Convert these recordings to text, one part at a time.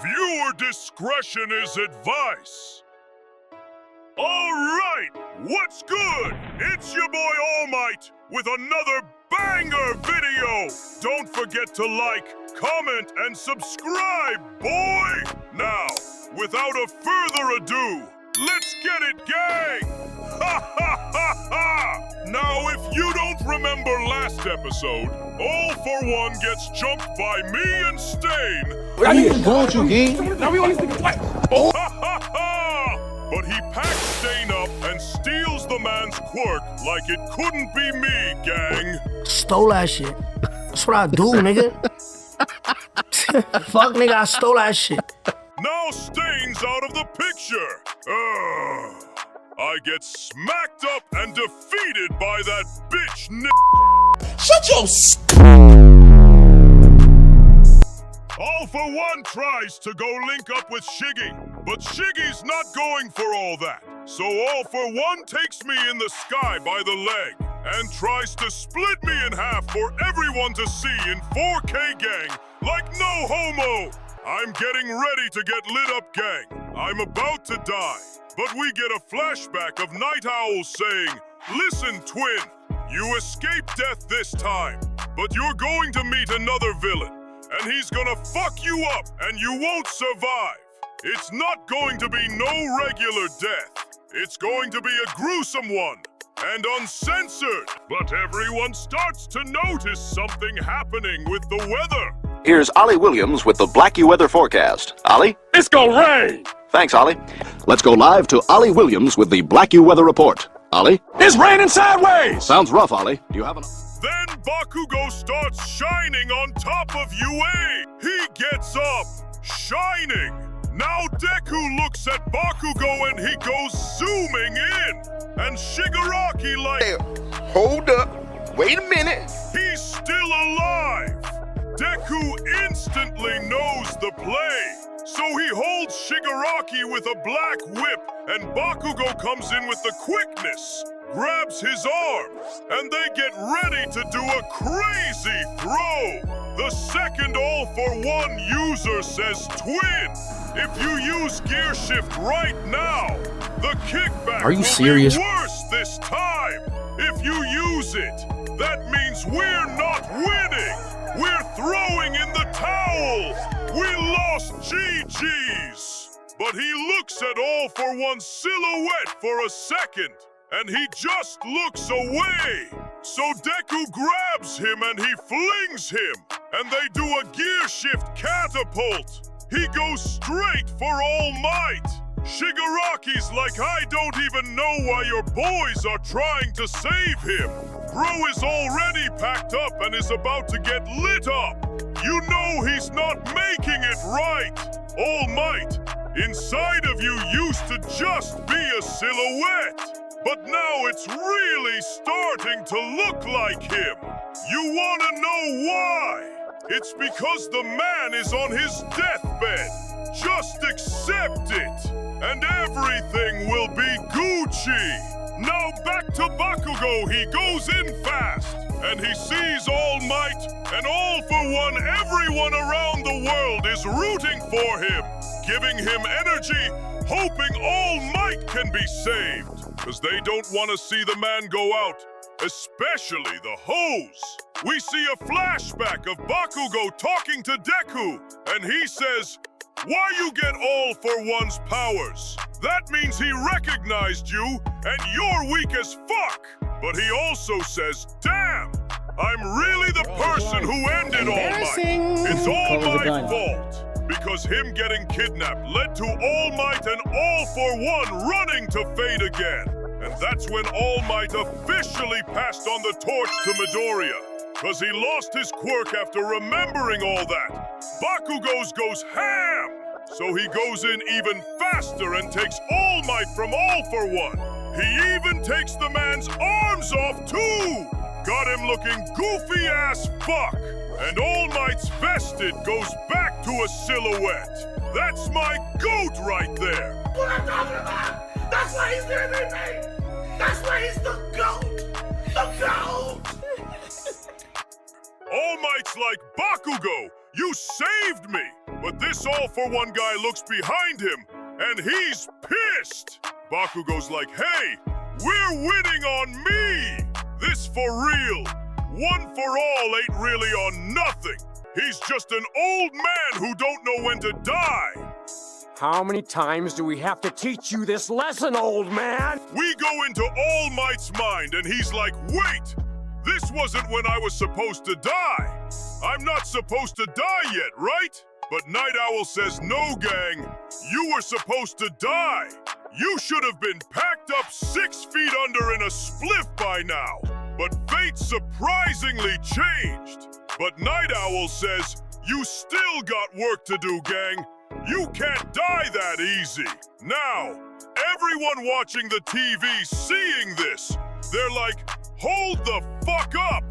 Viewer discretion is advice. Alright, what's good? It's your boy All Might with another banger video. Don't forget to like, comment, and subscribe, boy! Now, without a further ado, let's get it, gang! Ha ha ha ha! Now, if you don't remember last episode, All for One gets jumped by me and Stain. I didn't want you, gang. Now we only think what? Ha ha ha! But he packs Stain up and steals the man's quirk like it couldn't be me, gang. Stole that shit. That's what I do, nigga. Fuck, nigga, I stole that shit. Now Stain's out of the picture. I get smacked up and defeated by that bitch Shut your All for One tries to go link up with Shiggy, but Shiggy's not going for all that. So All for One takes me in the sky by the leg and tries to split me in half for everyone to see in 4K, gang, like no homo. I'm getting ready to get lit up, gang. I'm about to die, but we get a flashback of Night Owl saying, "Listen, twin, you escaped death this time, but you're going to meet another villain, and he's gonna fuck you up, and you won't survive. It's not going to be no regular death. It's going to be a gruesome one, and uncensored." But everyone starts to notice something happening with the weather. Here's Ollie Williams with the Blackie weather forecast. Ollie? It's gonna rain! Thanks, Ollie. Let's go live to Ollie Williams with the Blackie weather report. Ollie? It's raining sideways! Sounds rough, Ollie. Do you have an... Then Bakugo starts shining on top of UA. He gets up, shining. Now Deku looks at Bakugo and he goes zooming in. And Shigaraki like, Hold up. Wait a minute. he's still alive. Deku instantly knows the play. So he holds Shigaraki with a black whip, and Bakugo comes in with the quickness, grabs his arm, and they get ready to do a crazy throw. The second All for One user says, "Twin, if you use gear shift right now, the kickback Are you will serious? be worse this time. If you use it, that means we're not winning. We're throwing in the towel. We lost GG's." But he looks at All for One's silhouette for a second, and he just looks away. So Deku grabs him and he flings him, and they do a gear shift catapult. He goes straight for All Might. Shigaraki's like, "I don't even know why your boys are trying to save him. Bro is already packed up and is about to get lit up. You know he's not making it right. All Might, inside of you used to just be a silhouette, but now it's really starting to look like him. You wanna know why? It's because the man is on his deathbed. Just accept it, and everything will be Gucci." Now back to Bakugo, he goes in fast, and he sees All Might, and All for One, everyone around the world is rooting for him, giving him energy, hoping All Might can be saved, because they don't want to see the man go out, especially the hoes. We see a flashback of Bakugo talking to Deku, and he says, "Why you get All for One's powers? That means he recognized you, and you're weak as fuck." But he also says, "Damn, I'm really the person who ended All Might. It's all my fault, because him getting kidnapped led to All Might and All for One running to Fate again. And that's when All Might officially passed on the torch to Midoriya, because he lost his quirk after remembering all that. Bakugo's goes ham, so he goes in even faster and takes All Might from All for One. He even takes the man's arms off too. Got him looking goofy as fuck. And All Might's vested goes back to a silhouette. That's my GOAT right there. What I'm talking about! That's why he's there, baby! That's why he's the GOAT! The GOAT! All Might's like, "Bakugo, You saved me! But this All for One guy looks behind him, and he's pissed! Bakugo's like, hey, we're winning on me! This for real! One for all ain't really on nothing! He's just an old man who don't know when to die! How many times do we have to teach you this lesson, old man? We go into All Might's mind, and he's like, wait! This wasn't when I was supposed to die! I'm not supposed to die yet, right? But Night Owl says, no, gang, you were supposed to die! You should have been packed up 6 feet under in a spliff by now! But fate surprisingly changed! But Night Owl says, you still got work to do, gang! You can't die that easy! Now, everyone watching the TV seeing this, they're like, hold the fuck up!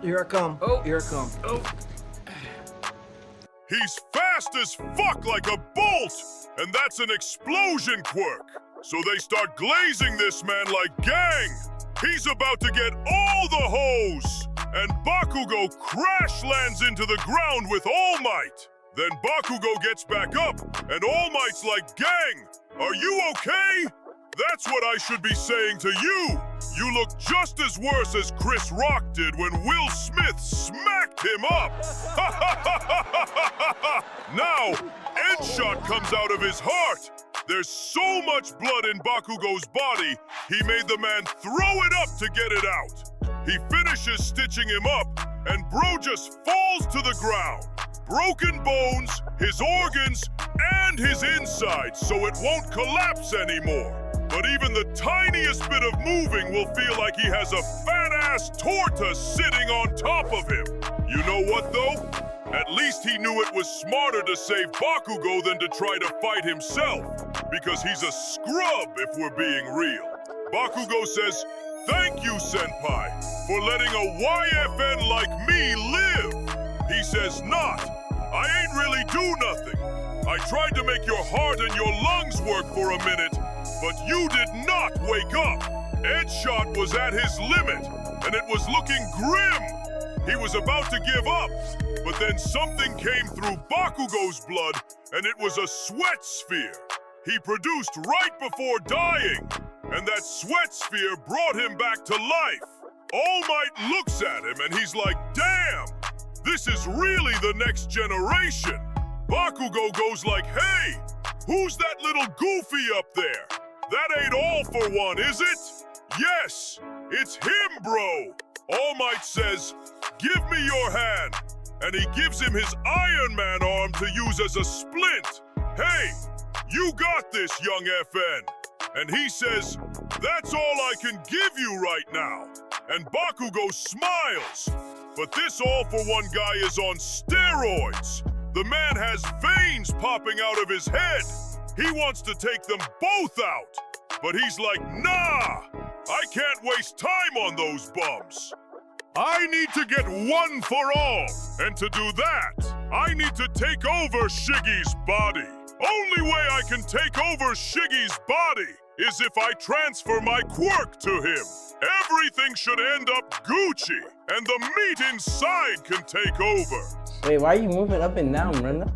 Here I come. Oh. Here I come. Oh. He's fast as fuck like a bolt! And that's an explosion quirk! So they start glazing this man like, gang! He's about to get all the hose! And Bakugo crash lands into the ground with All Might! Then Bakugo gets back up, and All Might's like, gang, are you okay? That's what I should be saying to you! You look just as worse as Chris Rock did when Will Smith smacked him up! Now, Edshot comes out of his heart! There's so much blood in Bakugo's body, he made the man throw it up to get it out! He finishes stitching him up, and bro just falls to the ground. Broken bones, his organs, and his insides, so it won't collapse anymore. But even the tiniest bit of moving will feel like he has a fat-ass tortoise sitting on top of him. You know what, though? At least he knew it was smarter to save Bakugo than to try to fight himself, because he's a scrub if we're being real. Bakugo says, thank you, Senpai, for letting a YFN like me live. He says, not. I ain't really do nothing. I tried to make your heart and your lungs work for a minute, but you did not wake up. Edshot was at his limit, and it was looking grim. He was about to give up, but then something came through Bakugo's blood, and it was a sweat sphere. He produced right before dying, and that sweat sphere brought him back to life. All Might looks at him, and he's like, damn, this is really the next generation. Bakugo goes like, hey, who's that little goofy up there? That ain't All for One, is it? Yes, it's him, bro. All Might says, give me your hand. And he gives him his Iron Man arm to use as a splint. Hey, you got this, young FN. And he says, that's all I can give you right now. And Bakugo smiles. But this All for One guy is on steroids. The man has veins popping out of his head. He wants to take them both out. But he's like, nah, I can't waste time on those bums. I need to get one for all. And to do that, I need to take over Shiggy's body. Only way I can take over Shiggy's body is if I transfer my quirk to him. Everything should end up Gucci, and the meat inside can take over. Wait, why are you moving up and down, Brenda?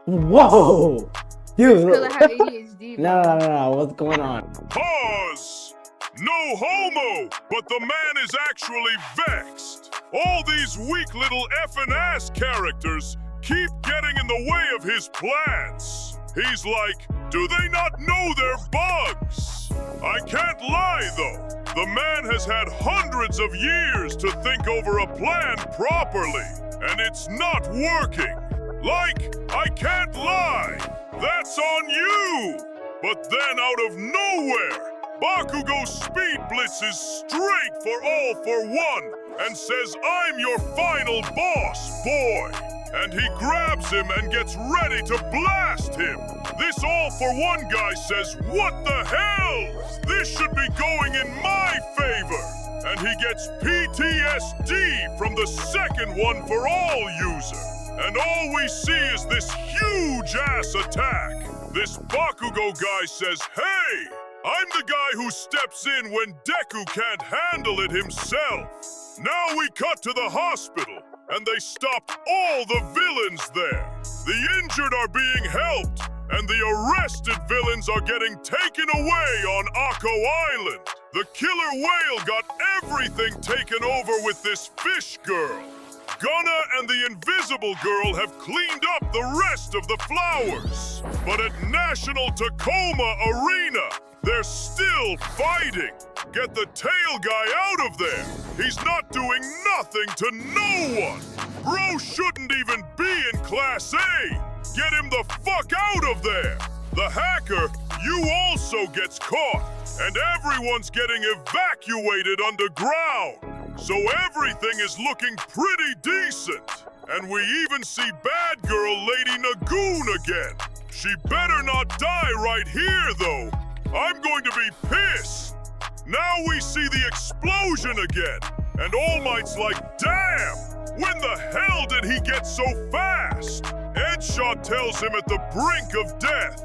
Whoa! Dude! Because I have ADHD. No, what's going on? Pause! No homo, but the man is actually vexed. All these weak little effing ass characters keep getting in the way of his plans. He's like, do they not know they're bugs? I can't lie, though. The man has had hundreds of years to think over a plan properly, and it's not working. Like, I can't lie. That's on you. But then out of nowhere, Bakugo speed blitzes straight for All for One and says, I'm your final boss, boy. And he grabs him and gets ready to blast him. This All for One guy says, what the hell? This should be going in my favor. And he gets PTSD from the second One for All user. And all we see is this huge ass attack. This Bakugo guy says, hey, I'm the guy who steps in when Deku can't handle it himself. Now we cut to the hospital, and they stopped all the villains there. The injured are being helped, and the arrested villains are getting taken away on Akko Island. The killer whale got everything taken over with this fish girl. Gunna and the Invisible Girl have cleaned up the rest of the flowers. But at National Tacoma Arena, they're still fighting. Get the tail guy out of there. He's not doing nothing to no one. Bro shouldn't even be in Class A. Get him the fuck out of there. The hacker, you also gets caught. And everyone's getting evacuated underground. So everything is looking pretty decent. And we even see bad girl Lady Nagoon again. She better not die right here, though. I'm going to be pissed. Now we see the explosion again. And All Might's like, damn, when the hell did he get so fast? Edshot tells him at the brink of death.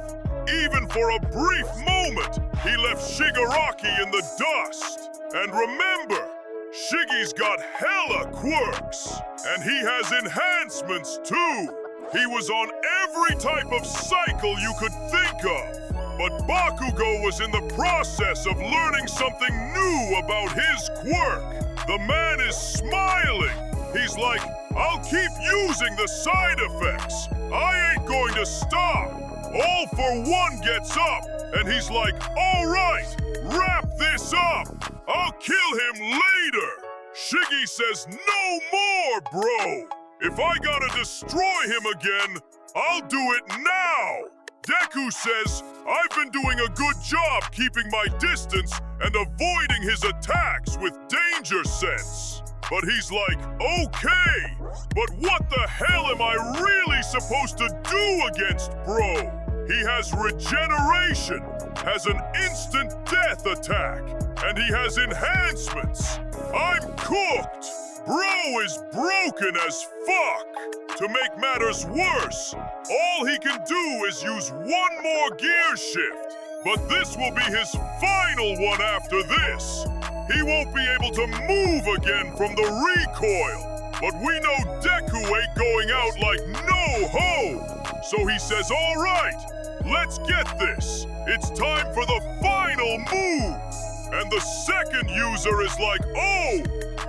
Even for a brief moment, he left Shigaraki in the dust. And remember, Shiggy's got hella quirks. And he has enhancements too. He was on every type of cycle you could think of. But Bakugo was in the process of learning something new about his quirk. The man is smiling. He's like, I'll keep using the side effects. I ain't going to stop. All for One gets up, and he's like, all right, wrap this up. I'll kill him later. Shiggy says, no more, bro. If I gotta destroy him again, I'll do it now. Deku says, I've been doing a good job keeping my distance and avoiding his attacks with danger sense. But he's like, okay, but what the hell am I really supposed to do against bro? He has regeneration, has an instant death attack, and he has enhancements. I'm cooked. Bro is broken as fuck. To make matters worse, all he can do is use one more gear shift. But this will be his final one after this. He won't be able to move again from the recoil. But we know Deku ain't going out like no ho. So he says, all right, let's get this. It's time for the final move. And the second user is like, oh,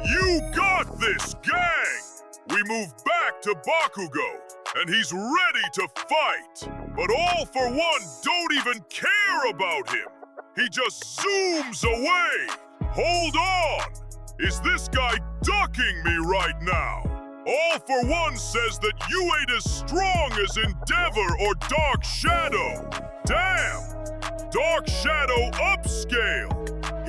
you got this, gang. We move back to Bakugo, and he's ready to fight. But All for One don't even care about him. He just zooms away. Hold on. Is this guy ducking me right now? All for One says that you ain't as strong as Endeavor or Dark Shadow. Damn! Dark Shadow upscale.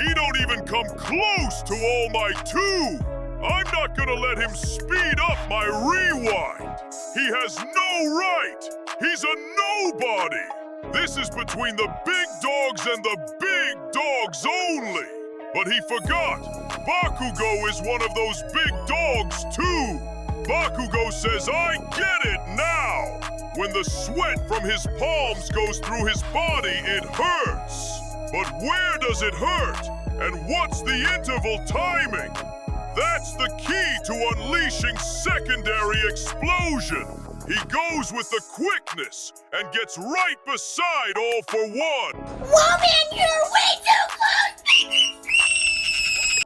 He don't even come close to All Might 2. I'm not gonna let him speed up my rewind. He has no right. He's a nobody. This is between the big dogs and the big dogs only. But he forgot. Bakugo is one of those big dogs too. Bakugo says, I get it now. When the sweat from his palms goes through his body, it hurts. But where does it hurt? And what's the interval timing? That's the key to unleashing secondary explosion. He goes with the quickness and gets right beside All for One. Whoa, man, you're way too close!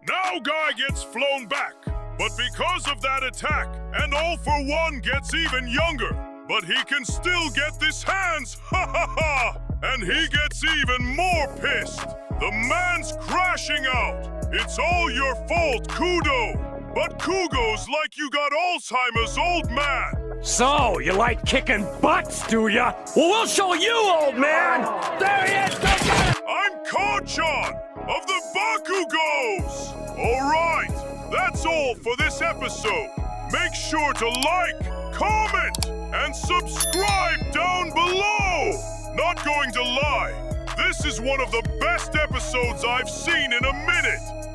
Now Guy gets flown back. But because of that attack, and All for One gets even younger. But he can still get this hands, ha ha ha! And he gets even more pissed. The man's crashing out. It's all your fault, Kudo. But Kugo's like you got Alzheimer's, old man. So, you like kicking butts, do ya? Well, we'll show you, old man! There he is! I'm Kanchan of the Bakugos! Alright, that's all for this episode. Make sure to like, comment, and subscribe down below! Not going to lie, this is one of the best episodes I've seen in a minute.